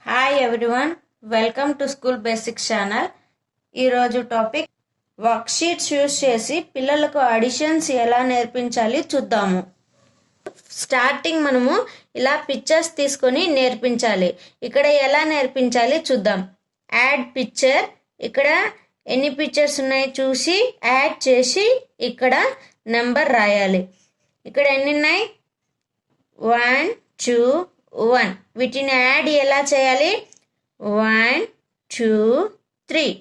Hi everyone, welcome to school basics channel. ఈరోజు topic worksheets use చేసి పిల్లలకు additions ఎలా నేర్పించాలి చూద్దాము. స్టార్టింగ్ మనము ఇలా పిక్చర్స్ తీసుకొని నేర్పించాలి. ఇక్కడ ఎలా నేర్పించాలి చూద్దాం. యాడ్ పిక్చర్, ఇక్కడ ఎన్ని పిక్చర్స్ ఉన్నాయో చూసి యాడ్ చేసి ఇక్కడ నెంబర్ రాయాలి. ఇక్కడ ఎన్ని ఉన్నాయి? 1 2 1. వీటిని యాడ్ ఎలా చేయాలి? 1 2 3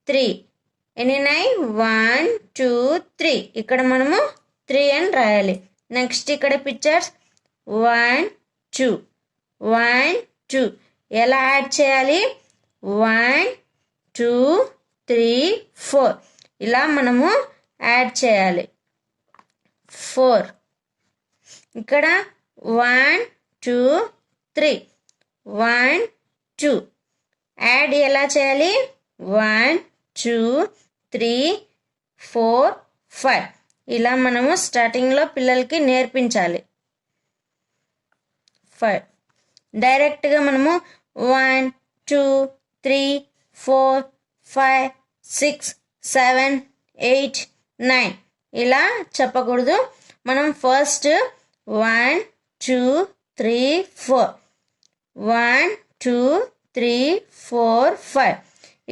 3. ఎన్ని ఉన్నాయి? 1 2 3. ఇక్కడ మనము 3 అని రాయాలి. నెక్స్ట్ ఇక్కడ పిక్చర్స్ 1 2 1 2. ఎలా యాడ్ చేయాలి? 1 2 3 4. ఇలా మనము యాడ్ చేయాలి. 4. ఇక్కడ 1 2 3 1 2. యాడ్ ఎలా చేయాలి? 1 2 3 4 5. ఇలా మనము స్టార్టింగ్లో పిల్లలకి నేర్పించాలి. 5. డైరెక్ట్గా మనము 1 2 3 4 5 6 7 8 9 ఇలా చెప్పకూడదు. మనం ఫస్ట్ 1 2 3 4 1 2 3 4 5.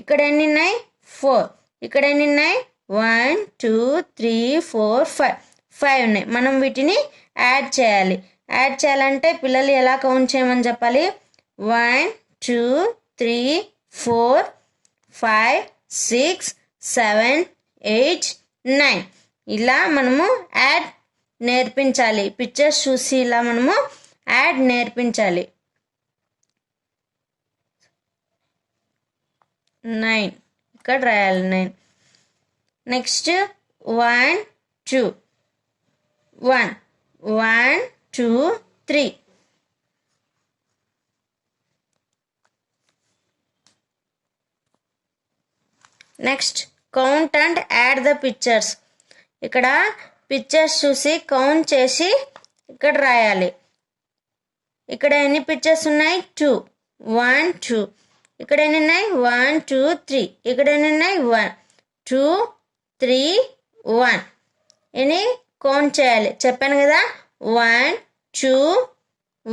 ఇక్కడ ఎన్ని ఉన్నాయి? 4. ఇక్కడ ఎన్ని ఉన్నాయి? 1 2 3 4 5 5 ఉన్నాయి. మనం వీటిని యాడ్ చేయాలి. యాడ్ చేయాలంటే పిల్లలు ఎలా కౌంట్ చేయమని చెప్పాలి? 1 2 3 4 5 6 7 8 9. ఇలా మనము యాడ్ నేర్పించాలి. పిక్చర్స్ చూసి ఇలా మనము యాడ్ నేర్పించాలి. 9 ఇక్కడ రాయాలి. 9. Next 1 2 1 1 2 3. Next count and add the pictures. ఇక్కడ పిక్చర్స్ చూసి కౌంట్ చేసి ఇక్కడ రాయాలి. ఇక్కడ ఎన్ని పిక్చర్స్ ఉన్నాయి? 2 1 2. ఇక్కడ ఎన్ని ఉన్నాయి? 1 2 3. ఇక్కడ ఎన్ని ఉన్నాయి? 1 2 3 1. ఎన్ని కౌంట్ చేయాలి చెప్పాను కదా. 1 2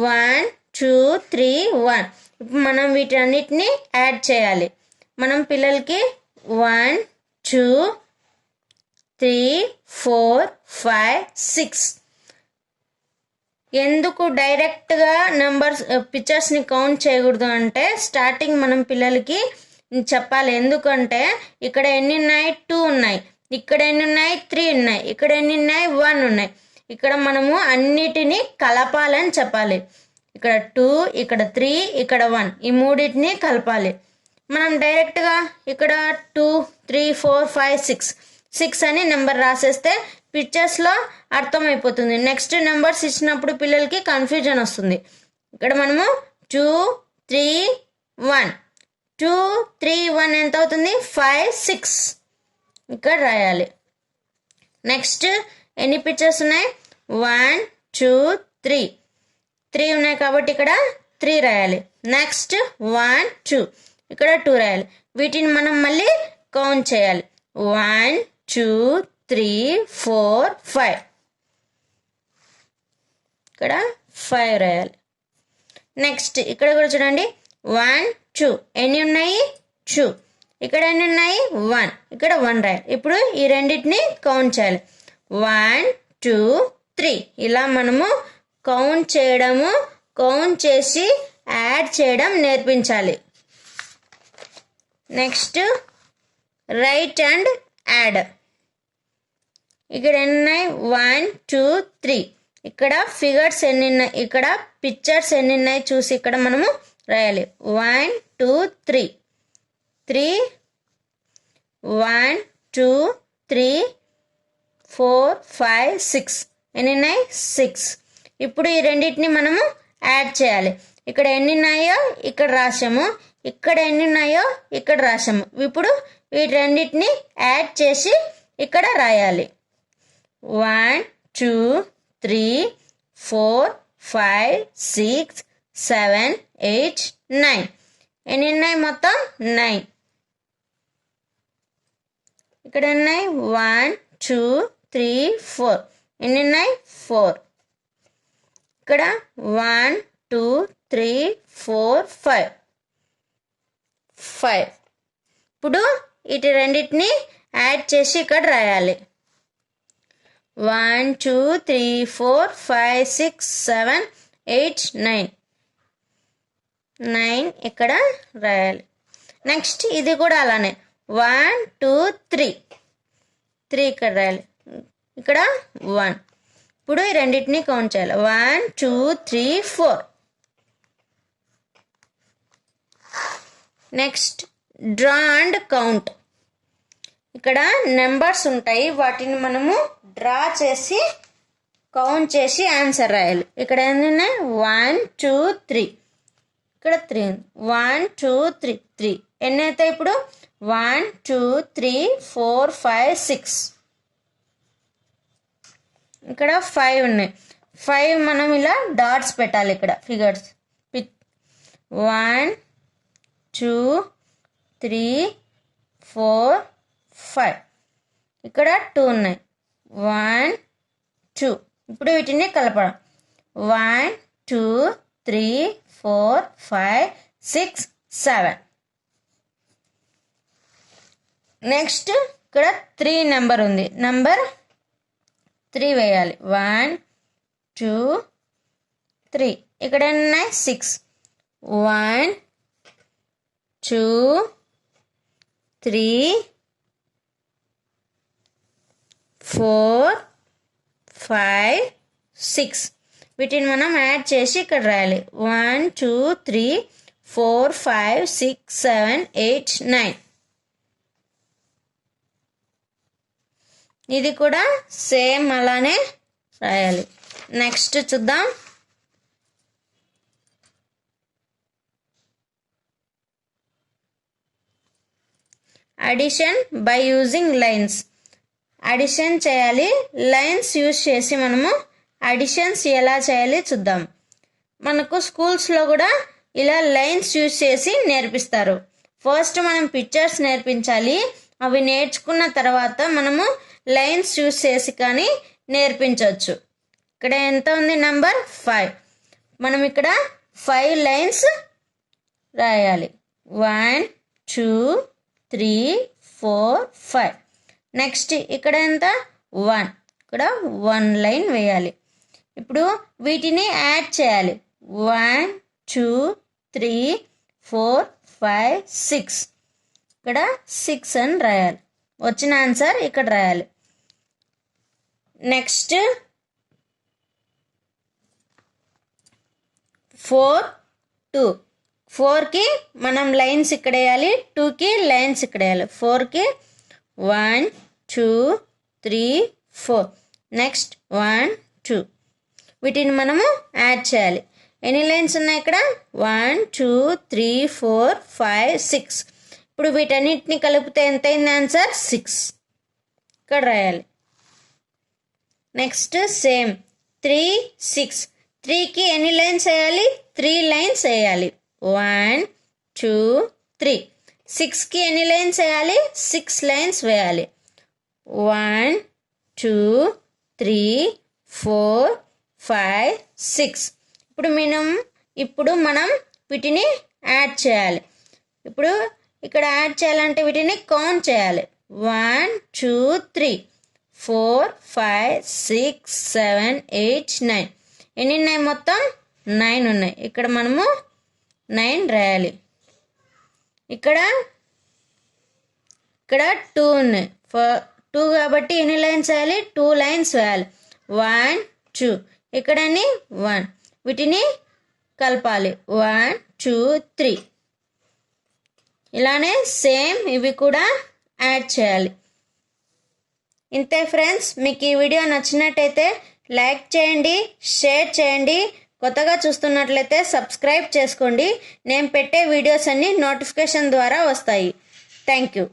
1 2 3 1. ఇప్పుడు మనం వీటన్నిటిని యాడ్ చేయాలి. మనం పిల్లలకి 1 2 3 4 5 6. ఎందుకు డైరెక్ట్గా నెంబర్స్ పిక్చర్స్ని కౌంట్ చేయకూడదు అంటే స్టార్టింగ్ మనం పిల్లలకి చెప్పాలి. ఎందుకంటే ఇక్కడ ఎన్ని ఉన్నాయి? 2 ఉన్నాయి. ఇక్కడ ఎన్ని ఉన్నాయి? 3 ఉన్నాయి. ఇక్కడ ఎన్ని ఉన్నాయి? 1 ఉన్నాయి. ఇక్కడ మనము అన్నిటినీ కలపాలని చెప్పాలి. ఇక్కడ 2 ఇక్కడ 3 ఇక్కడ 1 ఈ మూడింటిని కలపాలి. మనం డైరెక్ట్గా ఇక్కడ 2 3 4 5 6 అని నెంబర్ రాసేస్తే పిక్చర్స్లో అర్థమైపోతుంది. నెక్స్ట్ నెంబర్స్ ఇచ్చినప్పుడు పిల్లలకి కన్ఫ్యూజన్ వస్తుంది. ఇక్కడ మనము 2 3 1 2 3 1 ఎంత అవుతుంది? 5 6 ఇక్కడ రాయాలి. నెక్స్ట్ ఎన్ని పిక్చర్స్ ఉన్నాయి? 1 2 3 3 ఉన్నాయి కాబట్టి ఇక్కడ 3 రాయాలి. నెక్స్ట్ 1 2 ఇక్కడ 2 రాయాలి. వీటిని మనం మళ్ళీ కౌంట్ చేయాలి. 1 2 3 4 5. ఇక్కడ 5 రాయాలి. నెక్స్ట్ ఇక్కడ కూడా చూడండి 1 2 ఎన్ని ఉన్నాయి? 2. ఇక్కడ ఎన్ని ఉన్నాయి? 1. ఇక్కడ 1 రాయాలి. ఇప్పుడు ఈ రెండింటిని కౌంట్ చేయాలి. 1 2 3. ఇలా మనము కౌంట్ చేయడము, కౌంట్ చేసి యాడ్ చేయడం నేర్పించాలి. Next right and add. ఇక్కడ ఎన్ని ఉన్నాయి? 1 2 3. ఇక్కడ ఫిగర్స్ ఎన్ని ఉన్నాయి? ఇక్కడ పిక్చర్స్ ఎన్ని ఉన్నాయి చూసి ఇక్కడ మనము రాయాలి. 1 2 3 3 1 2 3 4 5 6 ఎన్ని ఉన్నాయి? 6. ఇప్పుడు ఈ రెండింటిని మనము యాడ్ చేయాలి. ఇక్కడ ఎన్ని ఉన్నాయో ఇక్కడ రాసాము, ఇక్కడ ఎన్ని ఉన్నాయో ఇక్కడ రాసాము. ఇప్పుడు వీటి రెండింటిని యాడ్ చేసి ఇక్కడ రాయాలి. 1 2 3 4 5 6 7 8 9 ఎన్ని ఉన్నాయి మొత్తం 9 ఇక్కడ ఉన్నాయి 1 2 3 4 ఎన్ని ఉన్నాయి 4 ఇక్కడ 1 2 3 4 5 5 ఇప్పుడు ఇటు రెండిటిని యాడ్ చేసి ఇక్కడ రాయాలి 1 2 3 4 5 6 7 8 9 9 ఇక్కడ రాయాలి నెక్స్ట్ ఇది కూడా అలానే 1 2 3 3 ఇక్కడ రాయాలి ఇక్కడ 1 ఇప్పుడు ఈ రెండింటిని కౌంట్ చేయాలి 1 2 3 4 నెక్స్ట్ డ్రా అండ్ కౌంట్ ఇక్కడ నెంబర్స్ ఉంటాయి వాటిని మనము డ్రా చేసి కౌంట్ చేసి ఆన్సర్ రాయాలి ఇక్కడ ఎన్ని ఉన్నాయి 1 2 3 ఇక్కడ 3 1 2 3 3 ఎన్ని అవుతాయి ఇప్పుడు 1 2 3 4 5 6 ఇక్కడ 5 ఉన్నాయి 5 మనం ఇలా డాట్స్ పెట్టాలి ఇక్కడ ఫిగర్స్ 1 2 3 4 5 ఇక్కడ 2 ఉన్నాయి 1 2 ఇప్పుడు వీటిని కలపడం 1 2 3 4 5 6 7 నెక్స్ట్ ఇక్కడ 3 నెంబర్ ఉంది నెంబర్ 3 వేయాలి 1 2 3 ఇక్కడ ఉన్నాయి 6 1 2 3 4 5 6 వీటిని మనం యాడ్ చేసి ఇక్కడ రాయాలి 1 2 3 4 5 6 7 8 9 ఇది కూడా సేమ్ అలానే రాయాలి నెక్స్ట్ చూద్దాం addition by using lines addition చేయాలి లైన్స్ యూజ్ చేసి మనము అడిషన్స్ ఎలా చేయాలి చూద్దాం మనకు స్కూల్స్లో కూడా ఇలా లైన్స్ యూజ్ చేసి నేర్పిస్తారు ఫస్ట్ మనం పిక్చర్స్ నేర్పించాలి అవి నేర్చుకున్న తర్వాత మనము లైన్స్ యూజ్ చేసి కానీ నేర్పించవచ్చు ఇక్కడ ఎంత ఉంది నెంబర్ 5 మనం ఇక్కడ 5 లైన్స్ రాయాలి 1 2 3 4 5 నెక్స్ట్ ఇక్కడ ఎంత 1 ఇక్కడ 1 లైన్ వేయాలి ఇప్పుడు వీటిని యాడ్ చేయాలి 1 2 3 4 5 6 ఇక్కడ 6 అని రాయాలి వచ్చిన ఆన్సర్ ఇక్కడ రాయాలి నెక్స్ట్ 4 2 4కి మనం లైన్స్ ఇక్కడ వేయాలి 2కి లైన్స్ ఇక్కడ వేయాలి 4కి 1 2 3 4 నెక్స్ట్ 1 2 వీటిని మనము యాడ్ చేయాలి ఎన్ని లైన్స్ ఉన్నాయి ఇక్కడ 1 2 3 4 5 6 ఇప్పుడు వీటన్నిటిని కలిపితే ఎంత అయింది ఆన్సర్ 6 ఇక్కడ రాయాలి నెక్స్ట్ సేమ్ 3 6 3కి ఎన్ని లైన్స్ వేయాలి 3 లైన్స్ వేయాలి 1 2 3 6కి ఎన్ని లైన్స్ వేయాలి 6 లైన్స్ వేయాలి 1 2 3 4 5 6 ఇప్పుడు మనం వీటిని యాడ్ చేయాలి ఇప్పుడు ఇక్కడ యాడ్ చేయాలంటే వీటిని కౌంట్ చేయాలి 1 2 3 4 5 6 7 8 9 ఎన్ని ఉన్నాయి మొత్తం 9 ఉన్నాయి ఇక్కడ మనము 9 రాయాలి ఇక్కడ 2 ఉన్నాయి 2 కాబట్టి ఎన్ని లైన్స్ వేయాలి 2 లైన్స్ వేయాలి 1 2 ఇక్కడని 1 వీటిని కలపాలి 1 2 3 ఇలానే సేమ్ ఇవి కూడా యాడ్ చేయాలి ఇంతే ఫ్రెండ్స్ మీకు ఈ వీడియో నచ్చినట్టయితే లైక్ చేయండి షేర్ చేయండి కొత్తగా చూస్తున్నట్లయితే సబ్స్క్రైబ్ చేసుకోండి నేను పెట్టే వీడియోస్ అన్ని నోటిఫికేషన్ ద్వారా వస్తాయి థ్యాంక్ యూ